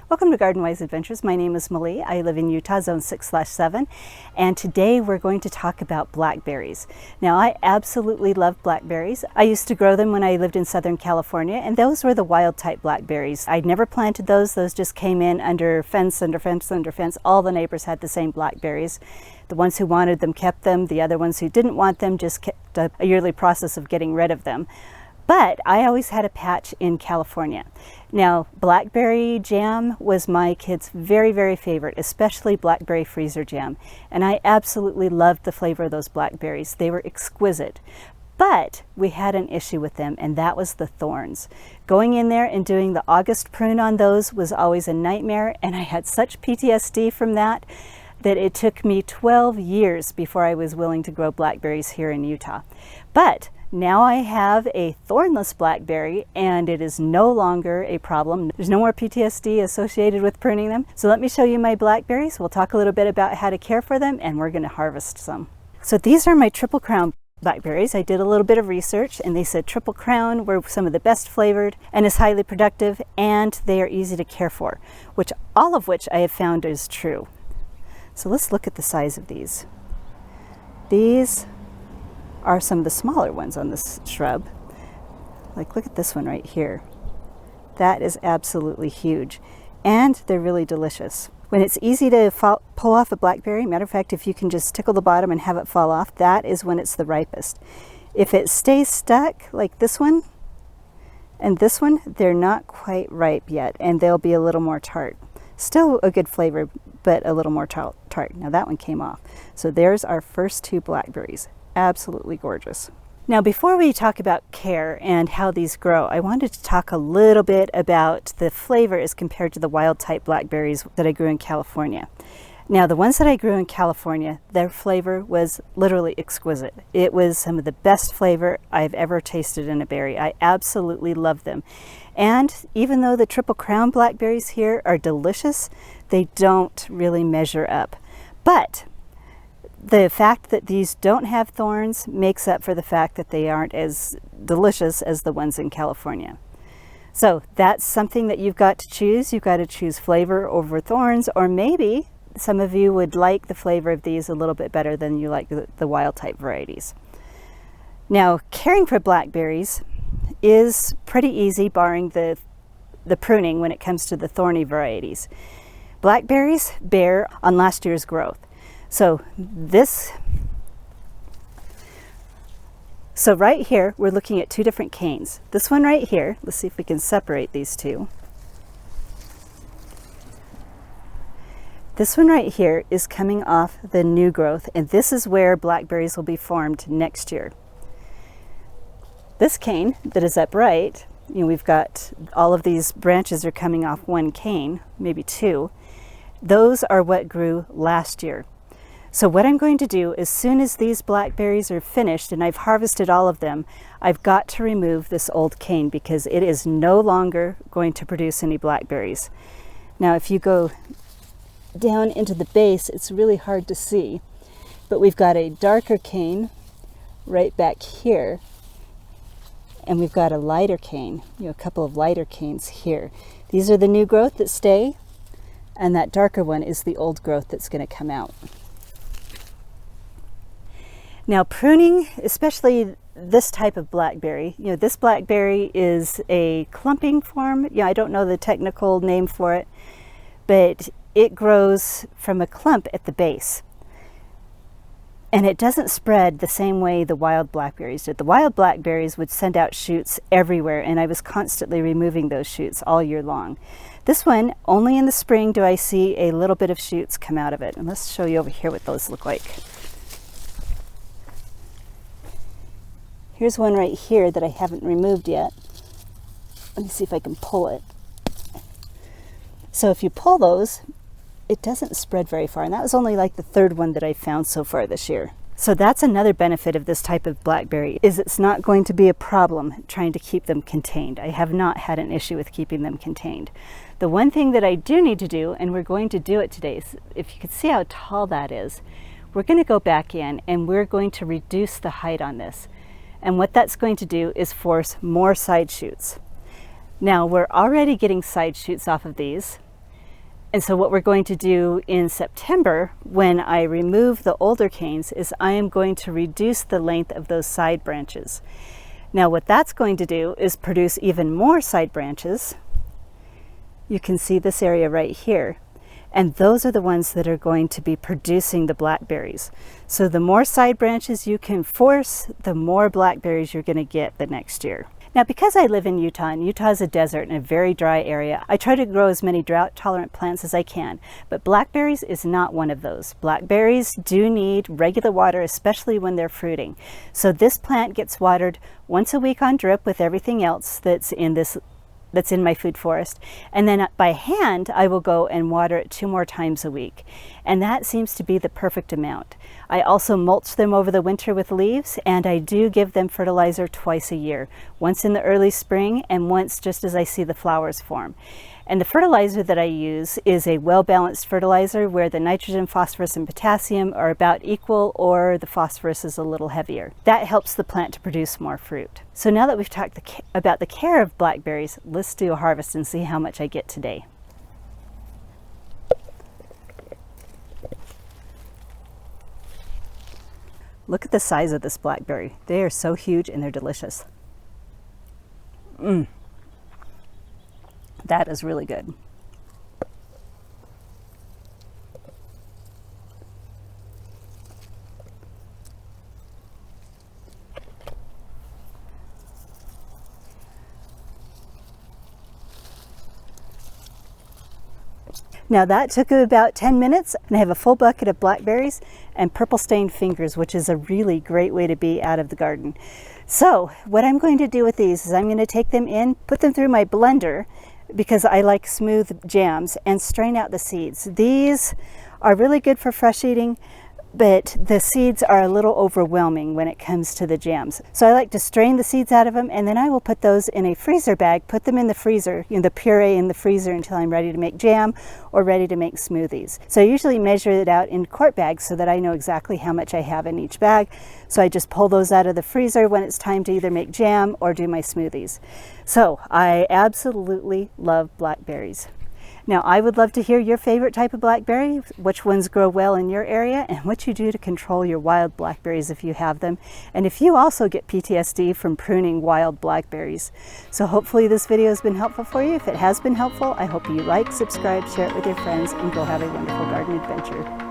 Welcome to Garden Wise Adventures. My name is Malie. I live in Utah, Zone 6/7, and today we're going to talk about blackberries. Now, I absolutely love blackberries. I used to grow them when I lived in Southern California, and those were the wild type blackberries. I'd never planted those. Those just came in under fence, under fence, under fence. All the neighbors had the same blackberries. The ones who wanted them kept them. The other ones who didn't want them just kept a yearly process of getting rid of them. But I always had a patch in California. Now, blackberry jam was my kids' very, very favorite, especially blackberry freezer jam. And I absolutely loved the flavor of those blackberries. They were exquisite. But we had an issue with them, and that was the thorns. Going in there and doing the August prune on those was always a nightmare, and I had such PTSD from that it took me 12 years before I was willing to grow blackberries here in Utah. But now I have a thornless blackberry, and it is no longer a problem. There's no more PTSD associated with pruning them. So let me show you my blackberries. We'll talk a little bit about how to care for them, and we're going to harvest some. So these are my triple crown blackberries. I did a little bit of research, and they said triple crown were some of the best flavored and is highly productive, and they are easy to care for, all of which I have found is true. So let's look at the size of these. These are some of the smaller ones on this shrub. Like, look at this one right here. That is absolutely huge, and they're really delicious. When it's easy to pull off a blackberry, matter of fact, if you can just tickle the bottom and have it fall off, that is when it's the ripest. If it stays stuck like this one and this one, they're not quite ripe yet, and they'll be a little more tart. Still a good flavor, but a little more tart. Now that one came off. So there's our first two blackberries. Absolutely gorgeous. Now, before we talk about care and how these grow, I wanted to talk a little bit about the flavor as compared to the wild type blackberries that I grew in California. Now, the ones that I grew in California, their flavor was literally exquisite. It was some of the best flavor I've ever tasted in a berry. I absolutely love them. And even though the triple crown blackberries here are delicious, they don't really measure up. But the fact that these don't have thorns makes up for the fact that they aren't as delicious as the ones in California. So that's something that you've got to choose. You've got to choose flavor over thorns, or maybe some of you would like the flavor of these a little bit better than you like the wild type varieties. Now, caring for blackberries is pretty easy, barring the pruning when it comes to the thorny varieties. Blackberries bear on last year's growth. So right here, we're looking at two different canes. This one right here, let's see if we can separate these two. This one right here is coming off the new growth, and this is where blackberries will be formed next year. This cane that is upright, we've got all of these branches are coming off one cane, maybe two. Those are what grew last year. So what I'm going to do, as soon as these blackberries are finished and I've harvested all of them, I've got to remove this old cane because it is no longer going to produce any blackberries. Now, if you go down into the base, it's really hard to see, but we've got a darker cane right back here, and we've got a lighter cane, a couple of lighter canes here. These are the new growth that stay, and that darker one is the old growth that's going to come out. Now, pruning, especially this type of blackberry, this blackberry is a clumping form. I don't know the technical name for it, but it grows from a clump at the base. And it doesn't spread the same way the wild blackberries did. The wild blackberries would send out shoots everywhere, and I was constantly removing those shoots all year long. This one, only in the spring do I see a little bit of shoots come out of it. And let's show you over here what those look like. Here's one right here that I haven't removed yet. Let me see if I can pull it. So if you pull those, it doesn't spread very far, and that was only like the third one that I found so far this year. So that's another benefit of this type of blackberry, is it's not going to be a problem trying to keep them contained. I have not had an issue with keeping them contained. The one thing that I do need to do, and we're going to do it today, is if you can see how tall that is, we're going to go back in and we're going to reduce the height on this. And what that's going to do is force more side shoots. Now, we're already getting side shoots off of these, And so what we're going to do in September, when I remove the older canes, is I am going to reduce the length of those side branches. Now what that's going to do is produce even more side branches. You can see this area right here. And those are the ones that are going to be producing the blackberries. So the more side branches you can force, the more blackberries you're going to get the next year. Now, because I live in Utah, and Utah is a desert and a very dry area, I try to grow as many drought-tolerant plants as I can, but blackberries is not one of those. Blackberries do need regular water, especially when they're fruiting. So this plant gets watered once a week on drip with everything else that's in my food forest, and then by hand I will go and water it 2 more times a week, and that seems to be the perfect amount. I also mulch them over the winter with leaves, and I do give them fertilizer twice a year, once in the early spring and once just as I see the flowers form. And the fertilizer that I use is a well-balanced fertilizer where the nitrogen, phosphorus, and potassium are about equal, or the phosphorus is a little heavier. That helps the plant to produce more fruit. So now that we've talked about the care of blackberries, let's do a harvest and see how much I get today. Look at the size of this blackberry. They are so huge and they're delicious. That is really good. Now that took about 10 minutes, and I have a full bucket of blackberries and purple stained fingers, which is a really great way to be out of the garden. So what I'm going to do with these is I'm going to take them in, put them through my blender, because I like smooth jams, and strain out the seeds. These are really good for fresh eating, but the seeds are a little overwhelming when it comes to the jams. So I like to strain the seeds out of them, and then I will put those in a freezer bag, put them in the freezer, the puree in the freezer, until I'm ready to make jam or ready to make smoothies. So I usually measure it out in quart bags so that I know exactly how much I have in each bag. So I just pull those out of the freezer when it's time to either make jam or do my smoothies. So I absolutely love blackberries. Now, I would love to hear your favorite type of blackberry, which ones grow well in your area, and what you do to control your wild blackberries if you have them, and if you also get PTSD from pruning wild blackberries. So hopefully this video has been helpful for you. If it has been helpful, I hope you like, subscribe, share it with your friends, and go have a wonderful garden adventure.